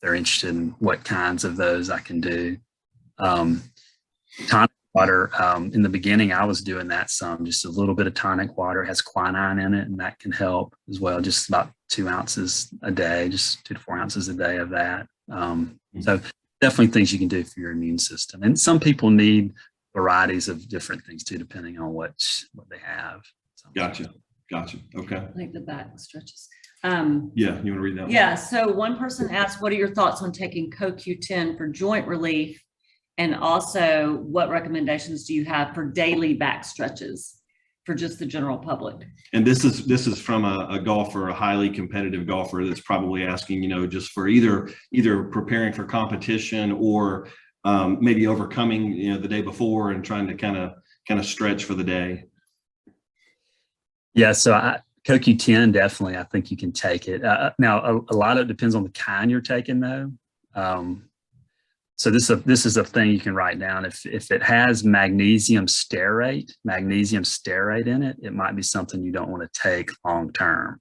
they're interested in what kinds of those I can do. Tonic water, in the beginning, I was doing that just a little bit of tonic water. It has quinine in it, and that can help as well. Just about 2 ounces a day, just 2 to 4 ounces a day of that. So definitely things you can do for your immune system. And some people need varieties of different things too, depending on what they have. So, Gotcha. Okay. I like the back stretches. Yeah, you want to read that one? Yeah. So one person asked, what are your thoughts on taking CoQ10 for joint relief? And also, what recommendations do you have for daily back stretches for just the general public? And this is from a golfer, a highly competitive golfer that's probably asking, just for either preparing for competition or maybe overcoming, the day before and trying to kind of stretch for the day. Yeah, so CoQ10, definitely, I think you can take it. Now, a lot of it depends on the kind you're taking, though. So this is a thing you can write down. If it has magnesium stearate in it, it might be something you don't want to take long term.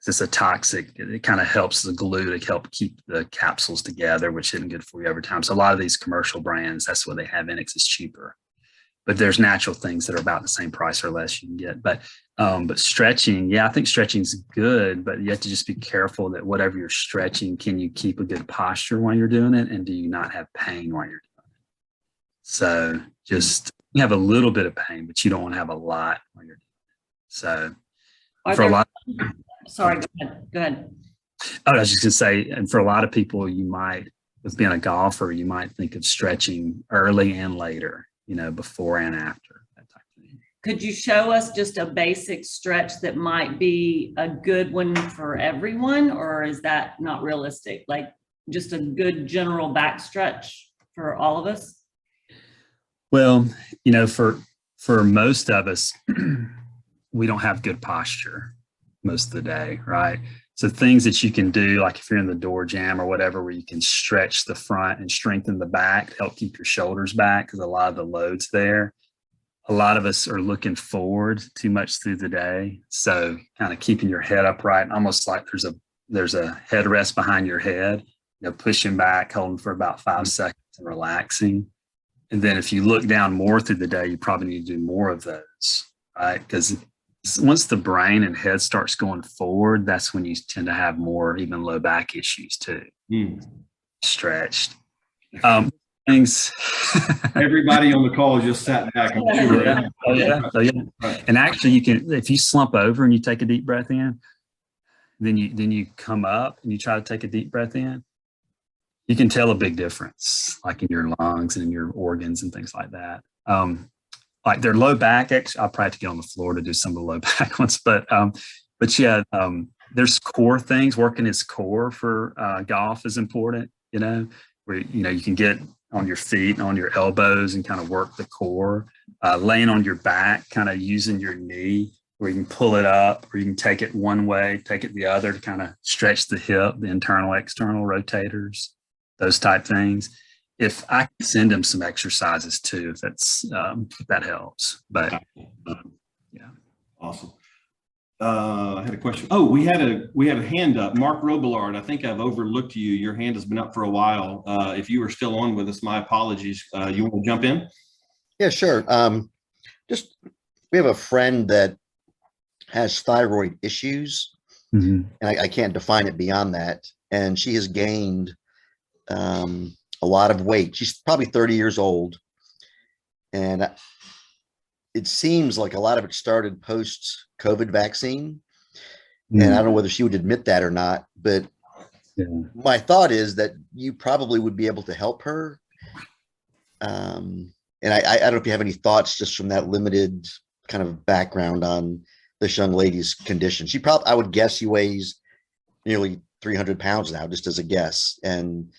It's a toxic. It kind of helps the glue to help keep the capsules together, which isn't good for you over time. So a lot of these commercial brands, that's what they have in it 'cause it's cheaper. but there's natural things that are about the same price or less you can get. But stretching, yeah, I think stretching is good, but you have to just be careful that whatever you're stretching, can you keep a good posture while you're doing it? And do you not have pain while you're doing it? So just you have a little bit of pain, but you don't want to have a lot while you're doing it. So for a lot. Sorry, go ahead. I was just going to say, and for a lot of people, you might, with being a golfer, you might think of stretching early and later, before and after, that type of thing. Could you show us just a basic stretch that might be a good one for everyone, or is that not realistic? Like just a good general back stretch for all of us? Well, for most of us, we don't have good posture most of the day, right? So things that you can do, like if you're in the door jam or whatever, where you can stretch the front and strengthen the back to help keep your shoulders back, because a lot of the load's there. A lot of us are looking forward too much through the day. So kind of keeping your head upright, almost like there's a headrest behind your head, pushing back, holding for about 5 seconds and relaxing. And then if you look down more through the day, you probably need to do more of those, right? Because once the brain and head starts going forward, that's when you tend to have more even low back issues too. Stretched. Things. Everybody on the call just sat back. I'm sure. Yeah. Oh, yeah. And actually, you can, if you slump over and you take a deep breath in, then you come up and you try to take a deep breath in, you can tell a big difference, like in your lungs and in your organs and things like that. Like their low back, I'll probably have to get on the floor to do some of the low back ones, but yeah, there's core things. Working his core for golf is important, where, you can get on your feet and on your elbows and kind of work the core, laying on your back, kind of using your knee where you can pull it up, or you can take it one way, take it the other to kind of stretch the hip, the internal, external rotators, those type things. If I can send him some exercises too, if that helps. But yeah, awesome. I had a question. Oh, we had a hand up. Mark Robillard. I think I've overlooked you. Your hand has been up for a while. If you are still on with us, my apologies. You want to jump in? Yeah, sure. We have a friend that has thyroid issues, and I can't define it beyond that. And she has gained a lot of weight. She's probably 30 years old. And it seems like a lot of it started post-COVID vaccine. And I don't know whether she would admit that or not, but my thought is that you probably would be able to help her. And I don't know if you have any thoughts just from that limited kind of background on this young lady's condition. I would guess she weighs nearly 300 pounds now, just as a guess. And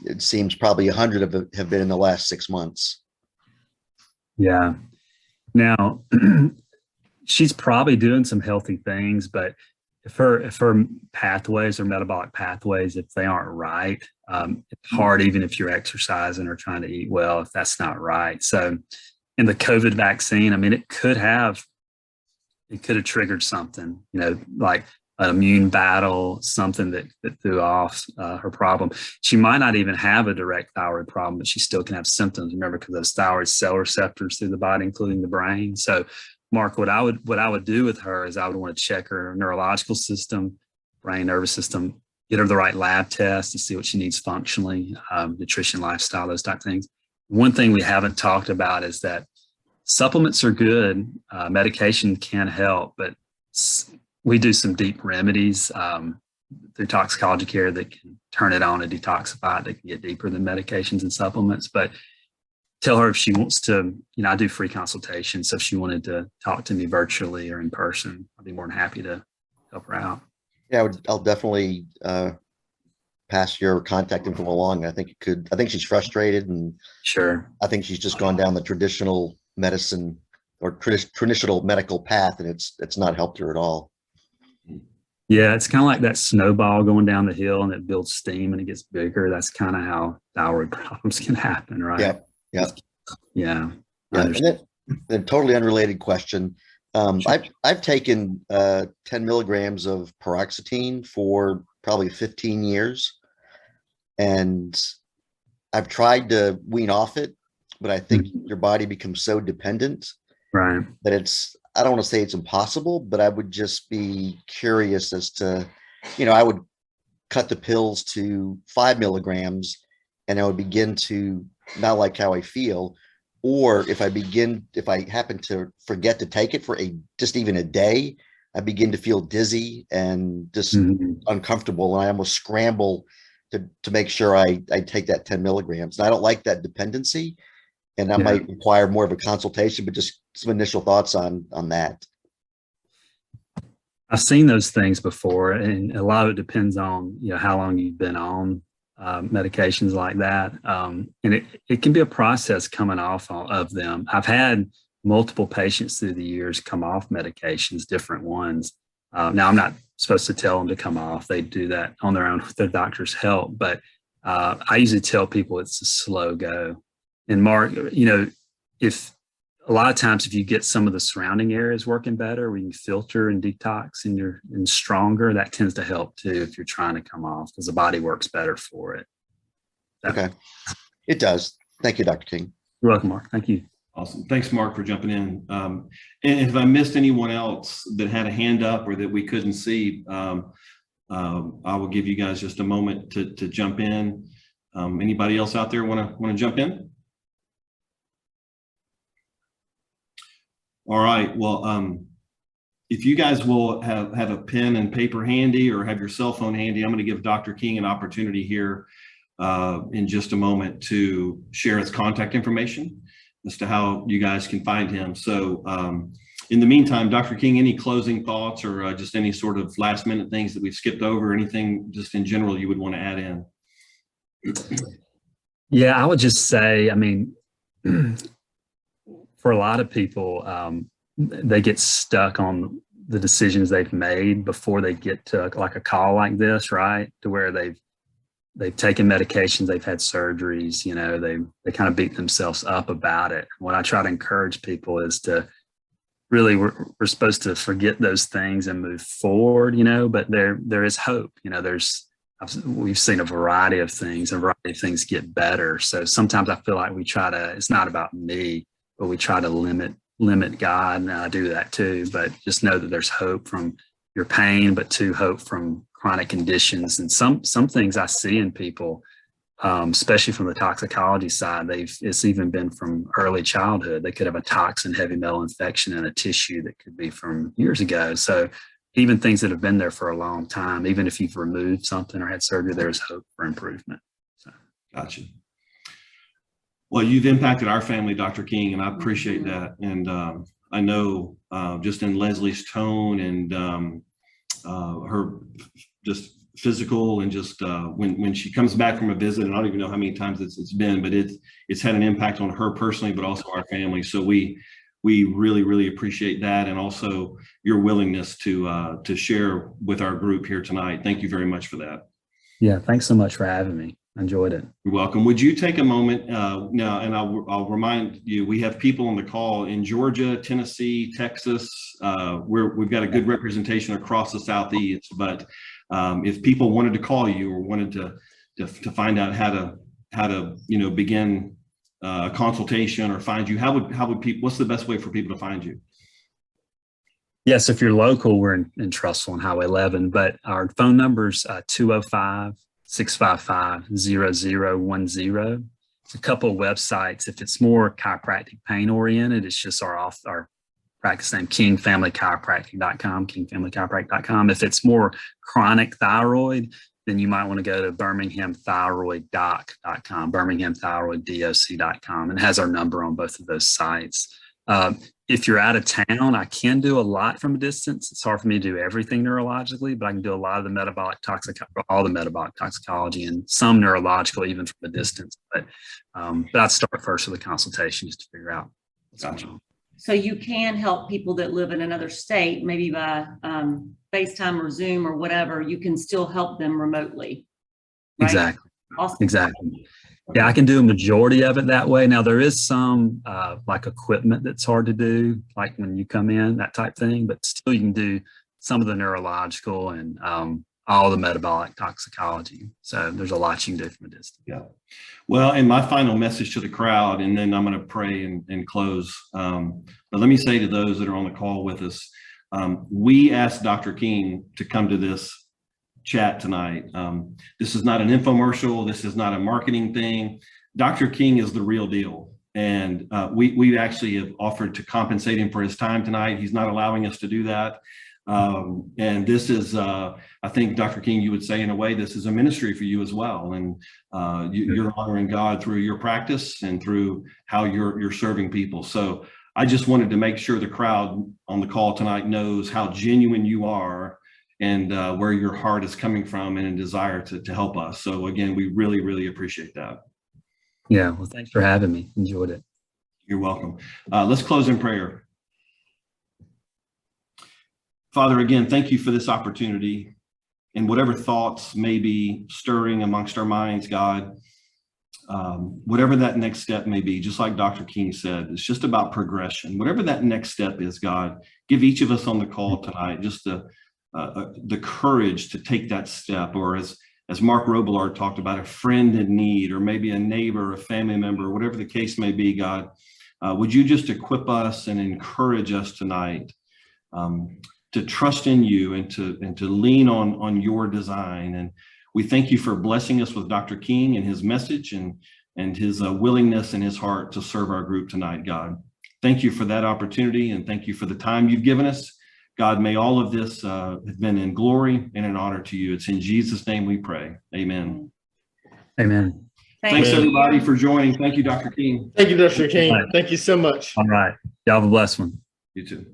it seems probably 100 of it have been in the last 6 months. Yeah. Now, she's probably doing some healthy things, but if her pathways or metabolic pathways, if they aren't right, it's hard, even if you're exercising or trying to eat well, if that's not right. So in the COVID vaccine, I mean, it could have triggered something, like an immune battle, something that threw off her problem. She might not even have a direct thyroid problem, but she still can have symptoms. Remember, because those thyroid cell receptors through the body, including the brain. So, Mark, what I would do with her is I would want to check her neurological system, brain, nervous system, get her the right lab test to see what she needs functionally, nutrition, lifestyle, those type of things. One thing we haven't talked about is that supplements are good. Medication can help, but we do some deep remedies through toxicology care that can turn it on and detoxify it. They can get deeper than medications and supplements. But tell her if she wants to, I do free consultations. So if she wanted to talk to me virtually or in person, I'd be more than happy to help her out. Yeah, I'll definitely pass your contact info along. I think she's frustrated, and sure, I think she's just gone down the traditional medicine or traditional medical path, and it's not helped her at all. Yeah, it's kind of like that snowball going down the hill, and it builds steam and it gets bigger. That's kind of how thyroid problems can happen, right? Yeah. And then totally unrelated question. Sure. I've taken 10 milligrams of paroxetine for probably 15 years, and I've tried to wean off it, but I think your body becomes so dependent Right. that I don't want to say it's impossible, but I would just be curious as to, I would cut the pills to 5 milligrams and I would begin to not like how I feel. Or if I happen to forget to take it for just even a day, I begin to feel dizzy and just uncomfortable. And I almost scramble to make sure I take that 10 milligrams. And I don't like that dependency. And that might require more of a consultation, but just some initial thoughts on that. I've seen those things before, and a lot of it depends on how long you've been on medications like that, and it can be a process coming off of them. I've had multiple patients through the years come off medications, different ones. Now, I'm not supposed to tell them to come off; they do that on their own with their doctor's help. But I usually tell people it's a slow go. And Mark, if a lot of times, if you get some of the surrounding areas working better, we can filter and detox and stronger, that tends to help too if you're trying to come off, because the body works better for it. Okay. It does. Thank you, Dr. King. You're welcome, Mark. Thank you. Awesome. Thanks, Mark, for jumping in. And if I missed anyone else that had a hand up or that we couldn't see, I will give you guys just a moment to jump in. Anybody else out there want to jump in? All right. Well, if you guys will have a pen and paper handy or have your cell phone handy, I'm going to give Dr. King an opportunity here in just a moment to share his contact information as to how you guys can find him. So in the meantime, Dr. King, any closing thoughts or just any sort of last minute things that we've skipped over, anything just in general you would want to add in? Yeah, I would just say, I mean, for a lot of people, they get stuck on the decisions they've made before they get to like a call like this, right? To where they've taken medications, they've had surgeries, they kind of beat themselves up about it. What I try to encourage people is to really, we're supposed to forget those things and move forward, but there is hope. We've seen a variety of things get better. So sometimes I feel like it's not about me, but we try to limit God, and I do that too. But just know that there's hope from your pain, but too hope from chronic conditions. And some things I see in people, especially from the toxicology side, it's even been from early childhood. They could have a toxin, heavy metal infection in a tissue that could be from years ago. So even things that have been there for a long time, even if you've removed something or had surgery, there's hope for improvement. So. Gotcha. Well, you've impacted our family, Dr. King, and I appreciate that. And I know just in Leslie's tone and her just physical and just when she comes back from a visit, and I don't even know how many times it's been, but it's had an impact on her personally, but also our family. So we really, really appreciate that, and also your willingness to share with our group here tonight. Thank you very much for that. Yeah, thanks so much for having me. I enjoyed it. You're welcome. Would you take a moment now, and I'll remind you, we have people on the call in Georgia, Tennessee, Texas. We've got a good representation across the Southeast, but if people wanted to call you or wanted to find out how to begin a consultation or find you, how would people, what's the best way for people to find you? Yes, if you're local, we're in Trussville on Highway 11, but our phone number is 205-655-0010. It's a couple of websites. If it's more chiropractic pain oriented, it's just our practice name, kingfamilychiropractic.com, kingfamilychiropractic.com. If it's more chronic thyroid, then you might want to go to birminghamthyroiddoc.com, birminghamthyroiddoc.com, and it has our number on both of those sites. If you're out of town, I can do a lot from a distance. It's hard for me to do everything neurologically, but I can do a lot of the all the metabolic toxicology and some neurological even from a distance. But I'd start first with a consultation just to figure out what's going on. So you can help people that live in another state, maybe by FaceTime or Zoom or whatever. You can still help them remotely. Right? Exactly. Awesome. Exactly. Yeah, I can do a majority of it that way. Now, there is some like equipment that's hard to do, like when you come in, that type thing, but still you can do some of the neurological and all the metabolic toxicology. So there's a lot you can do from a distance. Yeah. Well, and my final message to the crowd, and then I'm going to pray and close. But let me say to those that are on the call with us, we asked Dr. King to come to this chat tonight. This is not an infomercial. This is not a marketing thing. Dr. King is the real deal. And we actually have offered to compensate him for his time tonight. He's not allowing us to do that. And this is, I think, Dr. King, you would say in a way, this is a ministry for you as well. And you're honoring God through your practice and through how you're serving people. So I just wanted to make sure the crowd on the call tonight knows how genuine you are and where your heart is coming from and a desire to help us. So again, we really, really appreciate that. Yeah, well, thanks for having me. Enjoyed it. You're welcome. Let's close in prayer. Father, again, thank you for this opportunity and whatever thoughts may be stirring amongst our minds, God, whatever that next step may be, just like Dr. King said, it's just about progression. Whatever that next step is, God, give each of us on the call tonight just the courage to take that step, or as Mark Robillard talked about, a friend in need, or maybe a neighbor, a family member, whatever the case may be, God, would you just equip us and encourage us tonight to trust in you and to lean on your design. And we thank you for blessing us with Dr. King and his message and his willingness and his heart to serve our group tonight, God. Thank you for that opportunity, and thank you for the time you've given us. God, may all of this have been in glory and an honor to you. It's in Jesus' name we pray. Amen. Amen. Thanks everybody for joining. Thank you, Dr. King. Thank you, Dr. King. Thank you so much. All right. Y'all have a blessed one. You too.